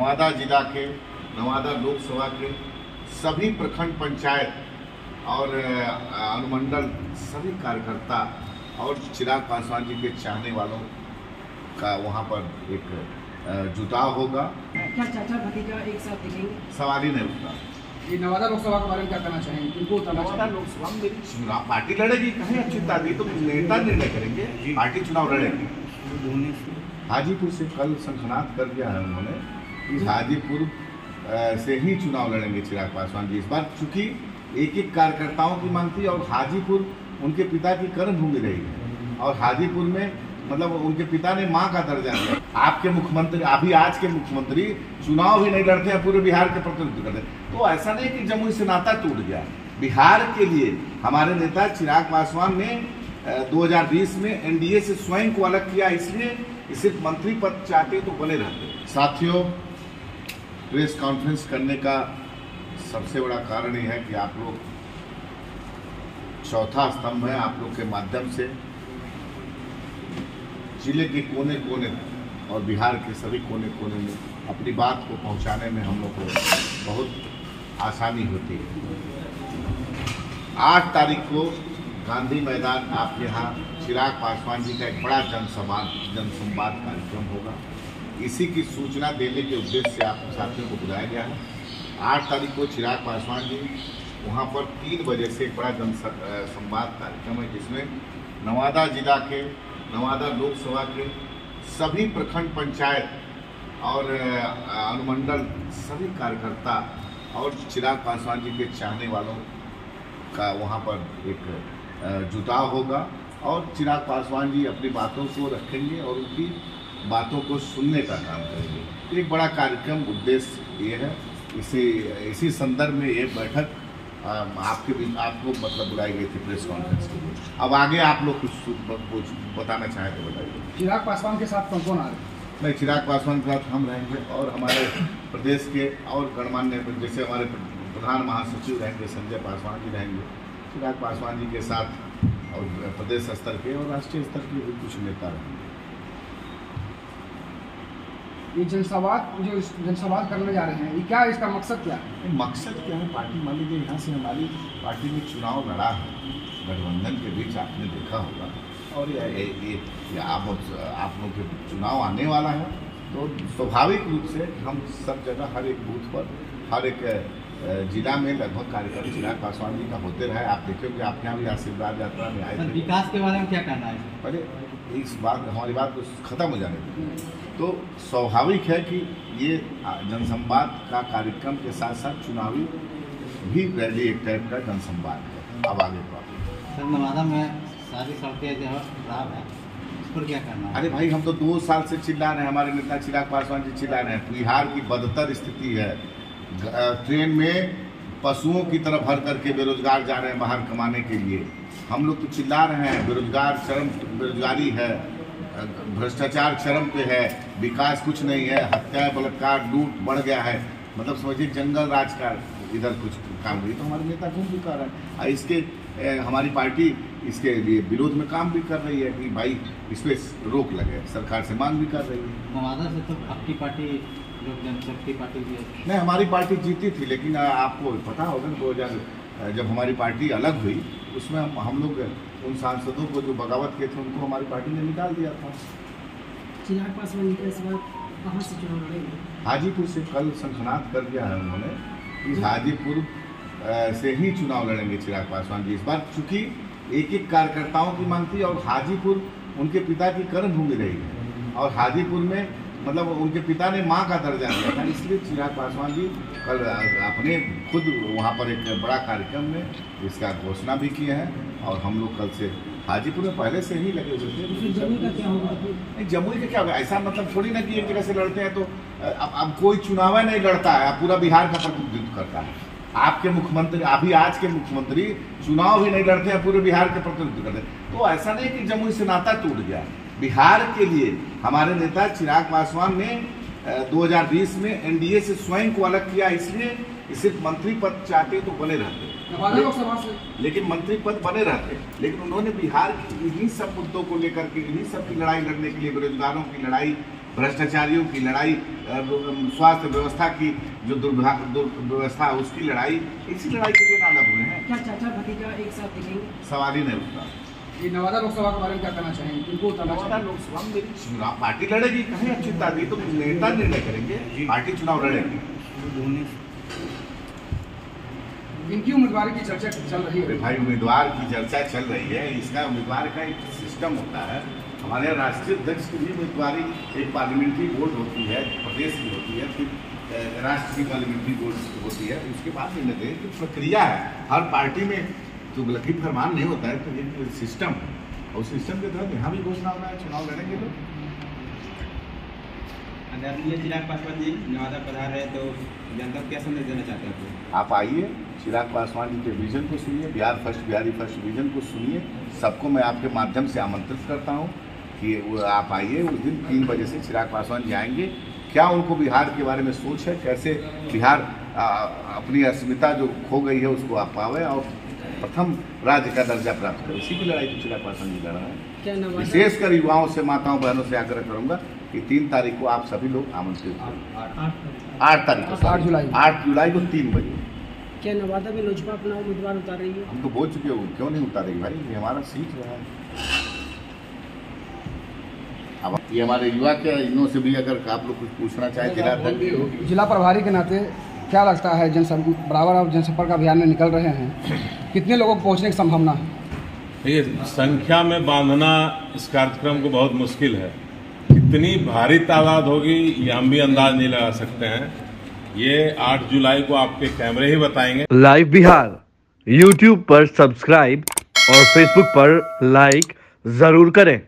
नवादा जिला के नवादा लोकसभा के सभी प्रखंड पंचायत और अनुमंडल सभी कार्यकर्ता और चिराग पासवान जी के चाहने वालों का वहां पर एक जुटाव होगा। क्या चाचा भतीजा एक साथ दिखेंगे? सवाल ही नहीं उठता। ये नवादा लोकसभा के बारे में क्या कहना चाहेंगे? किनको नवादा लोकसभा में मेरी चुनाव पार्टी लड़ेगी, कहीं अच्छी दी तो नेता निर्णय करेंगे, पार्टी चुनाव लड़ेगी। हाजीपुर से कल शंखनाद कर दिया है उन्होंने कि हाजीपुर से ही चुनाव लड़ेंगे चिराग पासवान जी इस बार, चूंकि एक एक कार्यकर्ताओं की मांग थी और हाजीपुर उनके पिता की कर्मभूमि रही है और हाजीपुर में मतलब उनके पिता ने मां का दर्जा दिया। आपके मुख्यमंत्री अभी आज के मुख्यमंत्री चुनाव भी नहीं लड़ते हैं, पूरे बिहार के प्रतिनिधित्व करते हैं। तो ऐसा नहीं कि जमुई से नाता टूट गया। बिहार के लिए हमारे नेता चिराग पासवान ने 2020 में एनडीए से स्वयं को अलग किया, इसलिए सिर्फ मंत्री पद चाहते तो बने रहते। साथियों, प्रेस कॉन्फ्रेंस करने का सबसे बड़ा कारण यह है कि आप लोग चौथा स्तंभ है, आप लोग के माध्यम से जिले के कोने कोने और बिहार के सभी कोने कोने में अपनी बात को पहुंचाने में हम लोग को बहुत आसानी होती है। 8 तारीख को गांधी मैदान आप यहाँ चिराग पासवान जी का एक बड़ा जनसंवाद कार्यक्रम होगा। इसी की सूचना देने के उद्देश्य से आप साथियों को बुलाया गया है। 8 तारीख को चिराग पासवान जी वहाँ पर 3 बजे से एक बड़ा जनसंवाद कार्यक्रम है, जिसमें नवादा जिला के नवादा लोकसभा के सभी प्रखंड पंचायत और अनुमंडल सभी कार्यकर्ता और चिराग पासवान जी के चाहने वालों का वहाँ पर एक जुटाव होगा और चिराग पासवान जी अपनी बातों को रखेंगे और उनकी बातों को सुनने का काम करेंगे। एक बड़ा कार्यक्रम उद्देश्य ये है। इसी संदर्भ में ये बैठक आपको मतलब बुलाई गई थी प्रेस कॉन्फ्रेंस के लिए। अब आगे आप लोग कुछ बताना चाहें तो बताइए। चिराग पासवान के साथ कौन कौन आ रहे हैं? नहीं, चिराग पासवान के साथ हम रहेंगे और हमारे प्रदेश के और गणमान्य जैसे हमारे प्रधान महासचिव रहेंगे संजय पासवान जी रहेंगे चिराग पासवान जी के साथ, और प्रदेश स्तर के और राष्ट्रीय स्तर के भी कुछ नेता रहेंगे। ये जनसंवाद करने जा रहे हैं, ये क्या इसका मकसद क्या है? मकसद क्या है? पार्टी मान लीजिए यहाँ से हमारी पार्टी ने चुनाव लड़ा है, गठबंधन के बीच आपने देखा होगा, और ये आप लोगों के चुनाव आने वाला है, तो स्वाभाविक रूप से हम सब जगह हर एक बूथ पर हर एक जिला में लगभग कार्यक्रम चिराग पासवान जी का होते रहे। आप देखोगे आपके यहाँ भी आशीर्वाद यात्रा में आए थे। विकास के बारे में क्या कहना है? पहले इस बात हमारी बात को खत्म हो जाने दें। तो स्वाभाविक है कि ये जनसंवाद का कार्यक्रम के साथ साथ चुनावी भी रैली एक टाइप का जनसंवाद है। अब आगे सर, नवादा में सारी सड़कें जो खराब है, उस पर क्या करना है? अरे भाई, हम तो 2 साल से चिल्ला रहे हैं, हमारे नेता चिराग पासवान जी चिल्ला रहे हैं। बिहार की बदतर स्थिति है। ट्रेन में पशुओं की तरह भर करके बेरोजगार जा रहे हैं बाहर कमाने के लिए। हम लोग तो चिल्ला रहे हैं, बेरोजगारी है, भ्रष्टाचार चरम पे है, विकास कुछ नहीं है, हत्याएं बलात्कार लूट बढ़ गया है, मतलब समझिए जंगल राज का इधर कुछ काम हुई। तो हमारे नेता घूम भी कर रहे हैं, इसके हमारी पार्टी इसके लिए विरोध में काम भी कर रही है कि भाई इस पर रोक लगे, सरकार से मांग भी कर रही है। नवादा से तो आपकी पार्टी लोक जनशक्ति पार्टी भी नहीं, हमारी पार्टी जीती थी, लेकिन आपको पता होगा 2000 जब हमारी पार्टी अलग हुई उसमें हम लोग उन सांसदों को जो बगावत किए थे उनको हमारी पार्टी ने निकाल दिया था। चिराग पासवान जी इस बार कहाँ से चुनाव लड़ेंगे? हाजीपुर से कल शंखनाद कर दिया है उन्होंने कि हाजीपुर से ही चुनाव लड़ेंगे चिराग पासवान जी इस बार, चूंकि एक एक कार्यकर्ताओं की मांग थी और हाजीपुर उनके पिता की कर्मभूमि रही है और हाजीपुर में मतलब उनके पिता ने मां का दर्जा दिया था, इसलिए चिराग पासवान जी कल अपने खुद वहां पर एक बड़ा कार्यक्रम में इसका घोषणा भी किए हैं और हम लोग कल से हाजीपुर में पहले से ही लगे हुए थे। फिर जमुई का क्या होगा? नहीं, जमुई का क्या होगा? ऐसा मतलब थोड़ी ना कि एक जगह से लड़ते हैं तो अब कोई चुनाव नहीं लड़ता है, पूरा बिहार का प्रतिनिधित्व करता है। आपके मुख्यमंत्री अभी आज के मुख्यमंत्री चुनाव भी नहीं लड़ते हैं, पूरे बिहार के प्रतिनिधित्व करते हैं। तो ऐसा नहीं कि जमुई से नाता टूट गया। बिहार के लिए हमारे नेता चिराग पासवान ने 2020 में एनडीए से स्वयं को अलग किया, इसलिए सिर्फ मंत्री पद चाहते तो बने रहते, लेकिन मंत्री पद बने रहते। लेकिन उन्होंने बिहार की इन्हीं सब मुद्दों को लेकर के, इन्हीं सब की लड़ाई लड़ने के लिए, बेरोजगारों की लड़ाई भ्रष्टाचारियों की लड़ाई, स्वास्थ्य व्यवस्था की जो दुर्व्यवस्था उसकी लड़ाई, इसी लड़ाई के लिए नालब हुए हैं। क्या चाचा भतीजा एक साथ दिखेंगे? सवाल ही नहीं उठता। ये नवादा लोकसभा के बारे में क्या कहना चाहेंगे? किनको उतारना नवादा चाहिए? लोकसभा में मेरी चुनाव पार्टी लड़ेगी, कहीं अच्छी ताकि तो नेता निर्णय करेंगे, पार्टी चुनाव लड़ेगी। इनकी उम्मीदवारी की चर्चा चल रही अरे है। भाई उम्मीदवार की चर्चा चल रही है, इसका उम्मीदवार का एक सिस्टम होता है। हमारे यहाँ राष्ट्रीय अध्यक्ष की भी उम्मीदवारी एक पार्लियामेंट्री बोर्ड होती है, प्रदेश की होती है, फिर राष्ट्र की पार्लियामेंट्री बोर्ड होती है, उसके बाद निर्णय दें। तो प्रक्रिया है, हर पार्टी में तो तुगलकी फरमान नहीं होता है, तो एक सिस्टम है और उस सिस्टम के तहत यहाँ भी घोषणा होना है, चुनाव लड़ेंगे लोग। आदरणीय चिराग पासवान जी नवादा पधार रहे, तो जनता को क्या संदेश देना चाहते हैं? आप आइए, चिराग पासवान जी के विजन को सुनिए, बिहारी फर्स्ट विजन को सुनिए। सबको मैं आपके माध्यम से आमंत्रित करता हूँ कि वो आप आइए। उस दिन 3 बजे से चिराग पासवान जी आएंगे। क्या उनको बिहार के बारे में सोच है, कैसे बिहार अपनी अस्मिता जो खो गई है उसको आप पावे और प्रथम राज्य का दर्जा प्राप्त करे, इसी की लड़ाई तो चिराग पासवान जी लड़ रहे हैं। क्या नवादा विशेषकर युवाओं से, माताओं बहनों से आग्रह करूंगा कि 3 तारीख को आप सभी लोग आमंत्रित करें। 8 तारीख को, 8 जुलाई को 3 बजे। क्या नवादा में लोजपा अपना उम्मीदवार उतार रही है? हम तो बोल चुके हो, क्यों नहीं उतारेगी भाई, ये हमारा सीट रहा है। अब ये हमारे युवा के, इनों से भी अगर आप लोग कुछ पूछना चाहें जिला अध्यक्ष, जिला प्रभारी के नाते क्या लगता है, बराबर आप जनसंपर्क अभियान में निकल रहे हैं, कितने लोगों को पहुंचने की संभावना है? ये संख्या में बांधना इस कार्यक्रम को बहुत मुश्किल है। कितनी भारी तादाद होगी ये हम भी अंदाज नहीं लगा सकते हैं। ये 8 जुलाई को आपके कैमरे ही बताएंगे। लाइव बिहार YouTube पर सब्सक्राइब और Facebook पर लाइक जरूर करें।